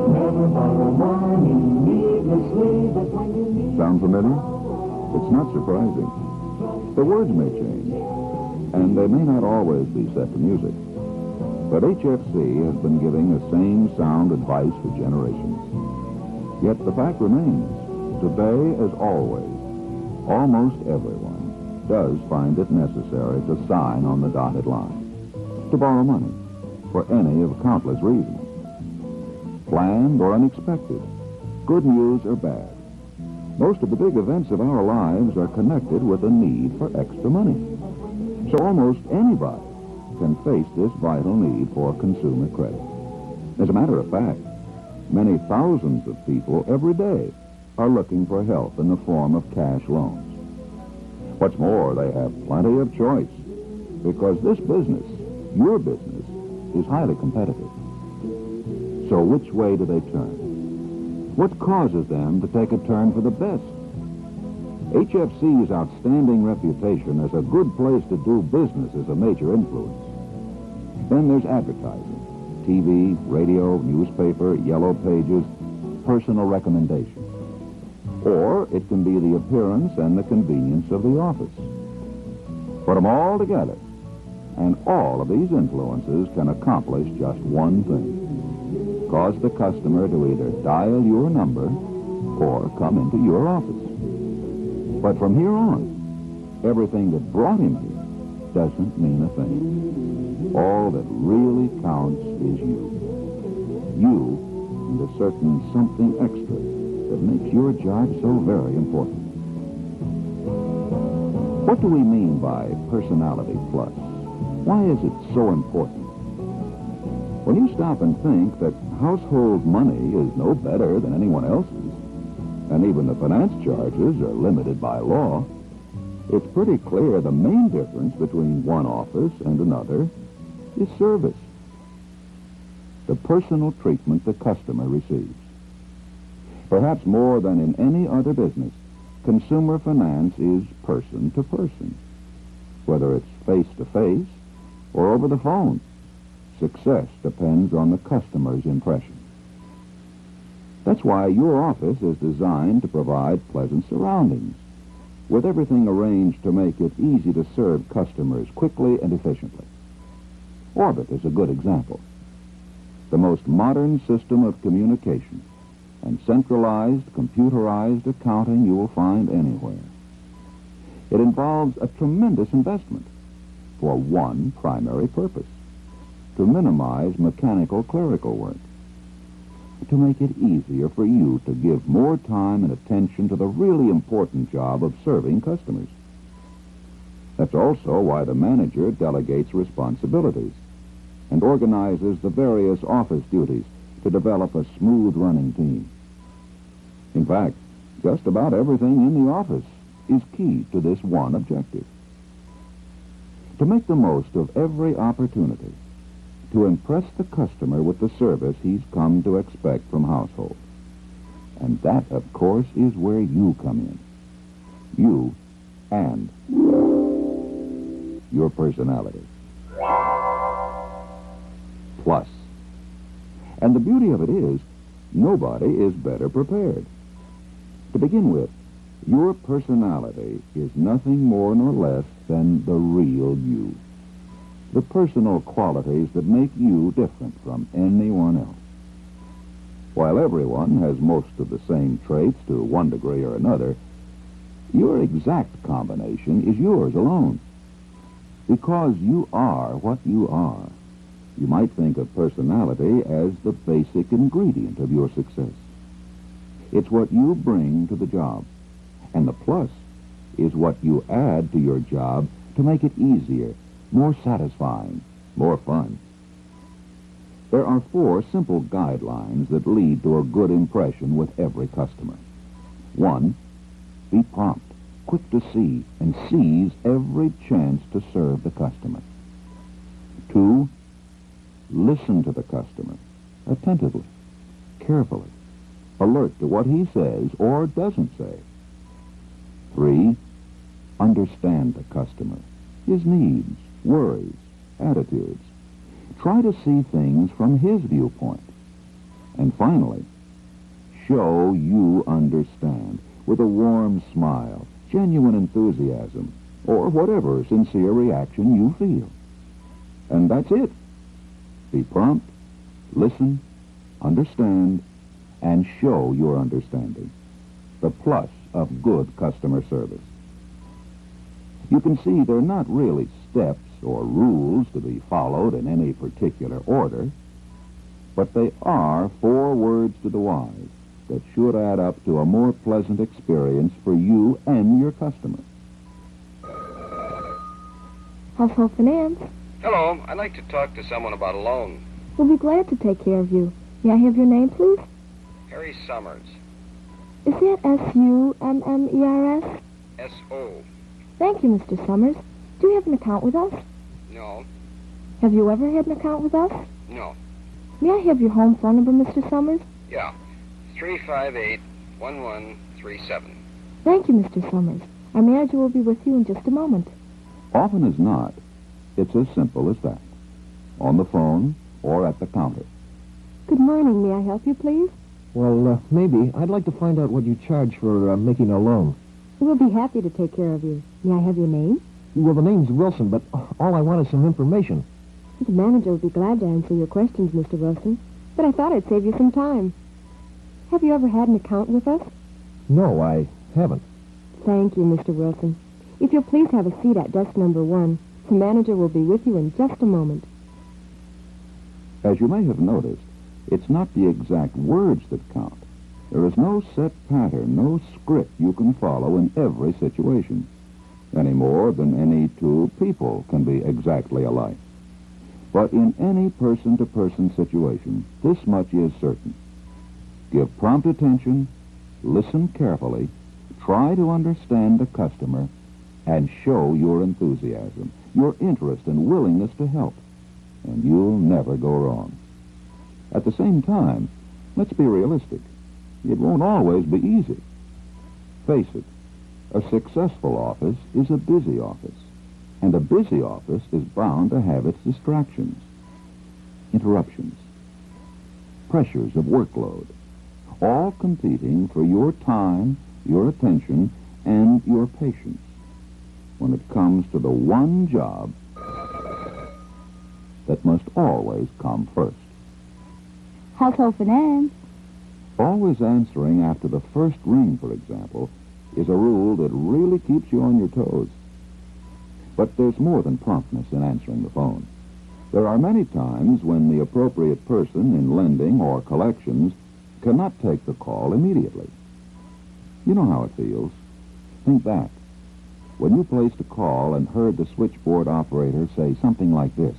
Never borrow money needlessly, but when you need... Sound familiar? It's not surprising. The words may change, and they may not always be set to music. But HFC has been giving the same sound advice for generations. Yet the fact remains, today as always, almost everyone does find it necessary to sign on the dotted line, to borrow money, for any of countless reasons. Planned or unexpected, good news or bad. Most of the big events of our lives are connected with a need for extra money. So almost anybody can face this vital need for consumer credit. As a matter of fact, many thousands of people every day are looking for help in the form of cash loans. What's more, they have plenty of choice, because this business, your business, is highly competitive. So which way do they turn? What causes them to take a turn for the best? HFC's outstanding reputation as a good place to do business is a major influence. Then there's advertising, TV, radio, newspaper, yellow pages, personal recommendations. Or it can be the appearance and the convenience of the office. Put them all together, and all of these influences can accomplish just one thing. Cause the customer to either dial your number or come into your office. But from here on, everything that brought him here doesn't mean a thing. All that really counts is you. You and a certain something extra that makes your job so very important. What do we mean by Personality Plus? Why is it so important? When you stop and think that household money is no better than anyone else's, and even the finance charges are limited by law, it's pretty clear the main difference between one office and another is service. The personal treatment the customer receives. Perhaps more than in any other business, consumer finance is person to person. Whether it's face to face or over the phone, success depends on the customer's impression. That's why your office is designed to provide pleasant surroundings, with everything arranged to make it easy to serve customers quickly and efficiently. Orbit is a good example. The most modern system of communication and centralized, computerized accounting you will find anywhere. It involves a tremendous investment for one primary purpose: to minimize mechanical clerical work, to make it easier for you to give more time and attention to the really important job of serving customers. That's also why the manager delegates responsibilities and organizes the various office duties to develop a smooth-running team. In fact, just about everything in the office is key to this one objective: to make the most of every opportunity to impress the customer with the service he's come to expect from household. And that, of course, is where you come in. You and your personality. Plus. And the beauty of it is, nobody is better prepared. To begin with, your personality is nothing more nor less than the real you. The personal qualities that make you different from anyone else. While everyone has most of the same traits to one degree or another, your exact combination is yours alone. Because you are what you are, you might think of personality as the basic ingredient of your success. It's what you bring to the job, and the plus is what you add to your job to make it easier, more satisfying, more fun. There are 4 simple guidelines that lead to a good impression with every customer. 1, be prompt, quick to see, and seize every chance to serve the customer. 2, listen to the customer attentively, carefully, alert to what he says or doesn't say. 3, understand the customer, his needs, worries, attitudes, Try to see things from his viewpoint. And finally, show you understand with a warm smile, genuine enthusiasm, or whatever sincere reaction you feel. And that's it. Be prompt, listen, understand, and show your understanding. The plus of good customer service. You can see they're not really steps or rules to be followed in any particular order, but they are 4 words to the wise that should add up to a more pleasant experience for you and your customer. Household Finance. Hello, I'd like to talk to someone about a loan. We'll be glad to take care of you. May I have your name, please? Harry Summers. Is that S-U-M-M-E-R-S? S-O. Thank you, Mr. Summers. Do you have an account with us? No. Have you ever had an account with us? No. May I have your home phone number, Mr. Summers? Yeah. 358-1137. Thank you, Mr. Summers. Our manager will be with you in just a moment. Often as not, it's as simple as that. On the phone or at the counter. Good morning. May I help you, please? Well, maybe. I'd like to find out what you charge for making a loan. We'll be happy to take care of you. May I have your name? Well, the name's Wilson, but all I want is some information. The manager will be glad to answer your questions, Mr. Wilson. But I thought I'd save you some time. Have you ever had an account with us? No, I haven't. Thank you, Mr. Wilson. If you'll please have a seat at desk number 1, the manager will be with you in just a moment. As you may have noticed, it's not the exact words that count. There is no set pattern, no script you can follow in every situation, any more than any 2 people can be exactly alike. But in any person-to-person situation, this much is certain. Give prompt attention, listen carefully, try to understand the customer, and show your enthusiasm, your interest and willingness to help, and you'll never go wrong. At the same time, let's be realistic. It won't always be easy. Face it, a successful office is a busy office, and a busy office is bound to have its distractions, interruptions, pressures of workload, all competing for your time, your attention, and your patience when it comes to the one job that must always come first. Household Finance. Always answering after the first ring, for example, is a rule that really keeps you on your toes. But there's more than promptness in answering the phone. There are many times when the appropriate person in lending or collections cannot take the call immediately. You know how it feels. Think back. When you placed a call and heard the switchboard operator say something like this.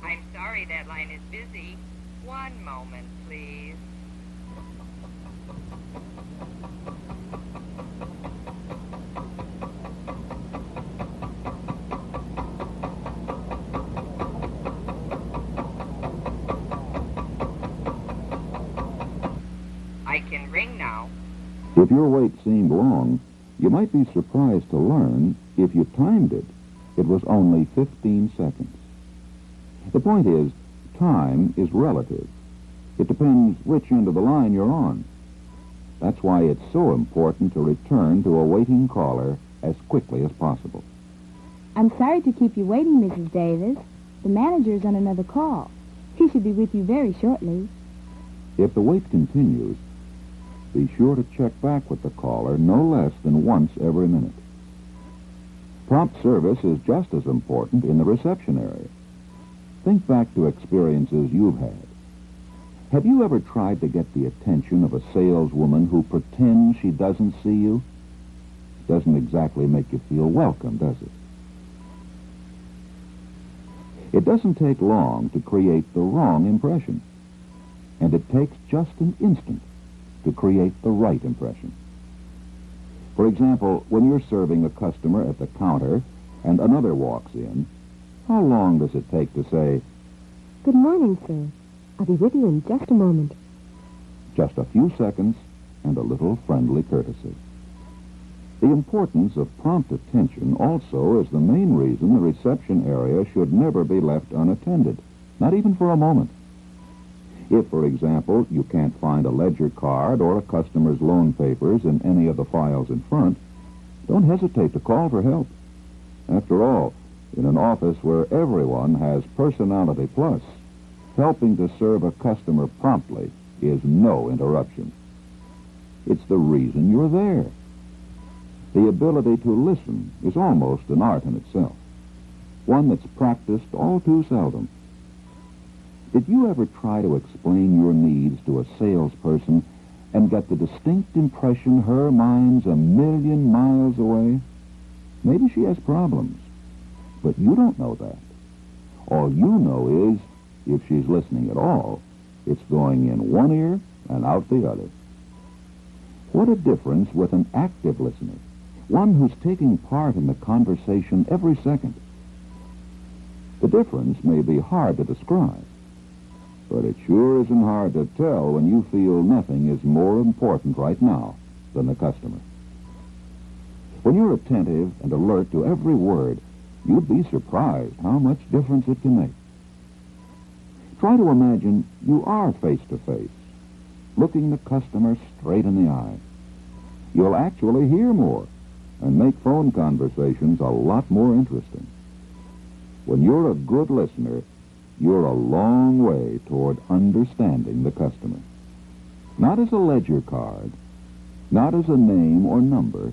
I'm sorry, that line is busy. One moment, please. I can ring now. If your wait seemed long, you might be surprised to learn, if you timed it, it was only 15 seconds. The point is, time is relative. It depends which end of the line you're on. That's why it's so important to return to a waiting caller as quickly as possible. I'm sorry to keep you waiting, Mrs. Davis. The manager's on another call. He should be with you very shortly. If the wait continues, be sure to check back with the caller no less than once every minute. Prompt service is just as important in the reception area. Think back to experiences you've had. Have you ever tried to get the attention of a saleswoman who pretends she doesn't see you? Doesn't exactly make you feel welcome, does it? It doesn't take long to create the wrong impression. And it takes just an instant to create the right impression. For example, when you're serving a customer at the counter and another walks in, how long does it take to say, Good morning, sir. I'll be with you in just a moment. just a few seconds and a little friendly courtesy? The importance of prompt attention also is the main reason the reception area should never be left unattended. not even for a moment. If, for example, you can't find a ledger card or a customer's loan papers in any of the files in front, don't hesitate to call for help. After all, in an office where everyone has personality plus, helping to serve a customer promptly is no interruption. It's the reason you're there. The ability to listen is almost an art in itself, one that's practiced all too seldom. Did you ever try to explain your needs to a salesperson and get the distinct impression her mind's a million miles away? Maybe she has problems, but you don't know that. All you know is, if she's listening at all, it's going in one ear and out the other. What a difference with an active listener, one who's taking part in the conversation every second. The difference may be hard to describe, but it sure isn't hard to tell when you feel nothing is more important right now than the customer. When you're attentive and alert to every word, you'd be surprised how much difference it can make. Try to imagine you are face-to-face, looking the customer straight in the eye. You'll actually hear more and make phone conversations a lot more interesting. When you're a good listener, you're a long way toward understanding the customer. Not as a ledger card, not as a name or number,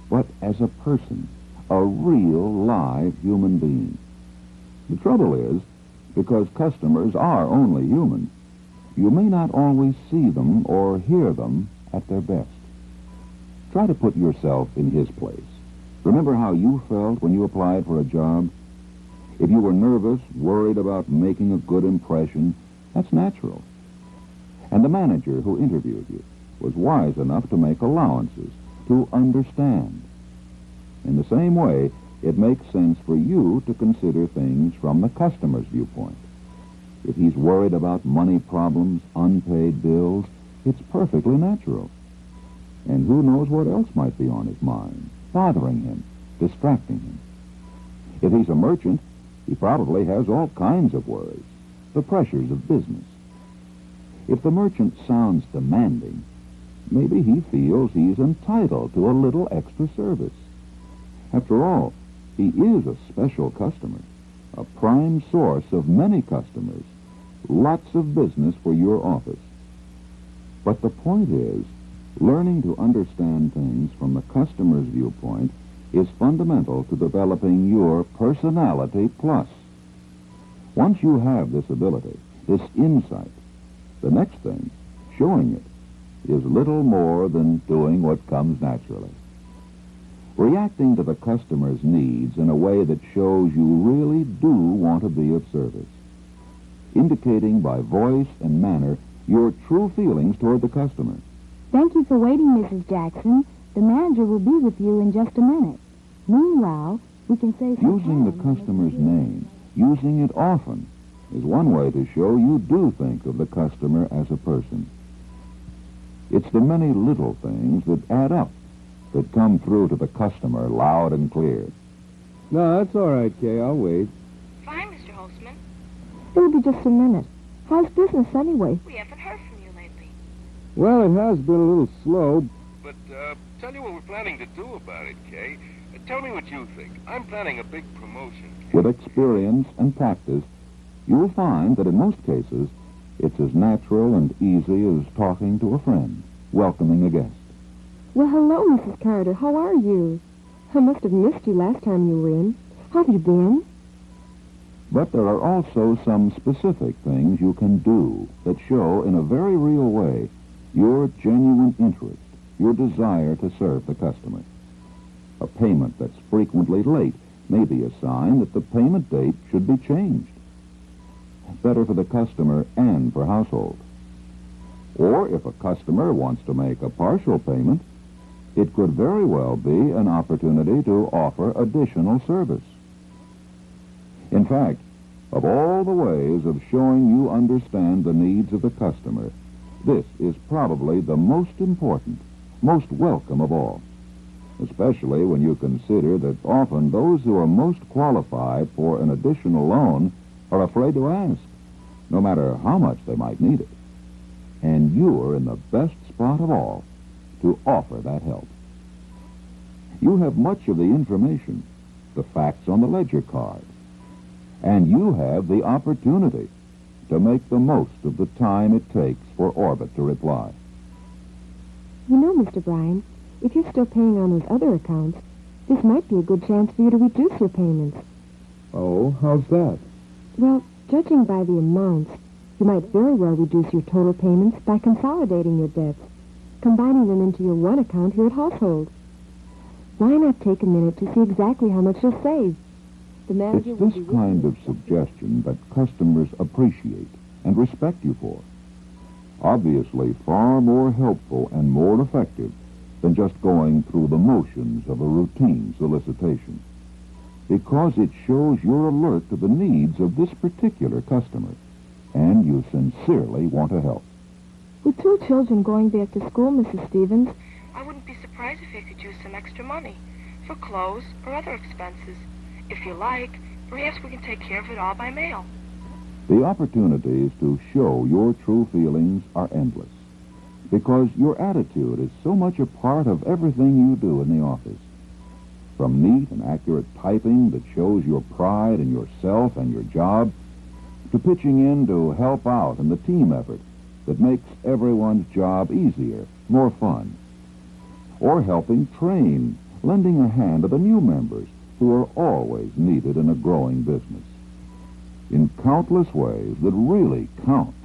but as a person, a real live human being. The trouble is, because customers are only human, you may not always see them or hear them at their best. Try to put yourself in his place. Remember how you felt when you applied for a job? If you were nervous, worried about making a good impression, that's natural. And the manager who interviewed you was wise enough to make allowances, to understand. In the same way, it makes sense for you to consider things from the customer's viewpoint. If he's worried about money problems, unpaid bills, it's perfectly natural. And who knows what else might be on his mind, bothering him, distracting him. If he's a merchant, he probably has all kinds of worries, the pressures of business. If the merchant sounds demanding, maybe he feels he's entitled to a little extra service. After all, he is a special customer, a prime source of many customers, lots of business for your office. But the point is, learning to understand things from the customer's viewpoint is fundamental to developing your personality plus. Once you have this ability, this insight, the next thing, showing it, is little more than doing what comes naturally. Reacting to the customer's needs in a way that shows you really do want to be of service. Indicating by voice and manner your true feelings toward the customer. Thank you for waiting, Mrs. Jackson. The manager will be with you in just a minute. Meanwhile, we can say some Using the customer's name, using it often, is one way to show you do think of the customer as a person. It's the many little things that add up, that come through to the customer loud and clear. No, that's all right, Kay. I'll wait. Fine, Mr. Holtzman. It'll be just a minute. How's business anyway? We haven't heard from you lately. Well, it has been a little slow. But, tell you what we're planning to do about it, Kay. Tell me what you think. I'm planning a big promotion, Kay. With experience and practice, you'll find that in most cases, it's as natural and easy as talking to a friend, welcoming a guest. Well, hello, Mrs. Carter. How are you? I must have missed you last time you were in. How have you been? But there are also some specific things you can do that show in a very real way your genuine interest, your desire to serve the customer. A payment that's frequently late may be a sign that the payment date should be changed. Better for the customer and for household. Or if a customer wants to make a partial payment, it could very well be an opportunity to offer additional service. In fact, of all the ways of showing you understand the needs of the customer, this is probably the most important, most welcome of all, especially when you consider that often those who are most qualified for an additional loan are afraid to ask. no matter how much they might need it. And you're in the best spot of all to offer that help. You have much of the information, the facts on the ledger card, and you have the opportunity to make the most of the time it takes for Orbit to reply. You know, Mr. Bryan, if you're still paying on those other accounts, this might be a good chance for you to reduce your payments. Oh, how's that? Well, judging by the amounts, you might very well reduce your total payments by consolidating your debts, combining them into your one account here at Household. Why not take a minute to see exactly how much you'll save? The manager It's will this be with kind you. of suggestion that customers appreciate and respect you for. Obviously far more helpful and more effective than just going through the motions of a routine solicitation, because it shows you're alert to the needs of this particular customer, and you sincerely want to help. With 2 children going back to school, Mrs. Stevens, I wouldn't be surprised if you could use some extra money for clothes or other expenses. If you like, perhaps we can take care of it all by mail. The opportunities to show your true feelings are endless, because your attitude is so much a part of everything you do in the office. From neat and accurate typing that shows your pride in yourself and your job, to pitching in to help out in the team effort that makes everyone's job easier, more fun. Or helping train, lending a hand to the new members who are always needed in a growing business. In countless ways that really count,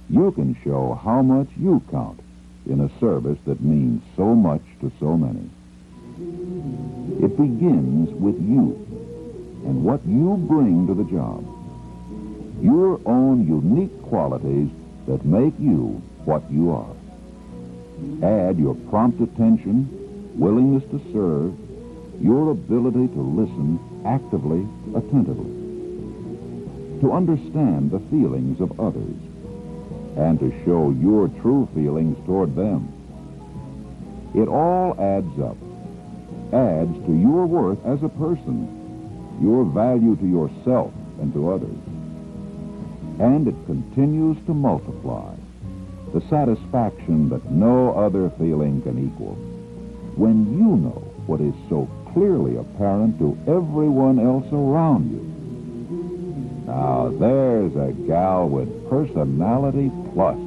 you can show how much you count in a service that means so much to so many. It begins with you and what you bring to the job. Your own unique qualities that make you what you are. Add your prompt attention, willingness to serve, your ability to listen actively, attentively, to understand the feelings of others, and to show your true feelings toward them. It all adds up, adds to your worth as a person, your value to yourself and to others. And it continues to multiply, the satisfaction that no other feeling can equal, when you know what is so clearly apparent to everyone else around you. Now, there's a gal with personality plus.